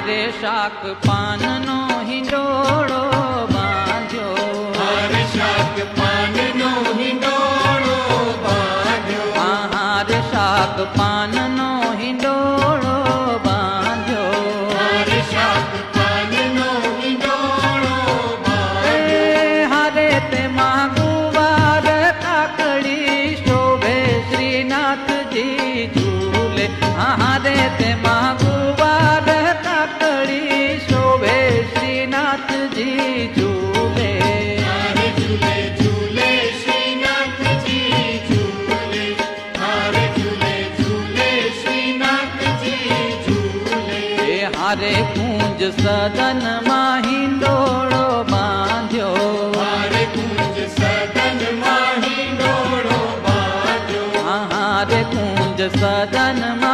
હારે શાક પાનનો હિંડોળો બાંધ્યો, હારે શાક પાનનો હિંડોળો બાંધ્યો, હારે શાક પાનનો હિંડોળો બાંધ્યો, હારે શાક પાનનો હિંડોળો બાંધ્યો. હારે તેમાં ગુવાર કાકડી શોભે શ્રીનાથજી ઝૂલે, હારે તેમાં ગુવાર કાકડી શોભે શ્રીનાથજી ઝૂલે. હારે ઝૂલે ઝૂલે શ્રીનાથજી ઝૂલે, હારે ઝૂલે ઝૂલે શ્રીનાથજી ઝૂલે. હારે કુંજ સદનમાં હિંડોળો બાંધ્યો, હારે કુંજ સદનમાં હિંડોળો બાંધ્યો, હારે કુંજ સદનમાં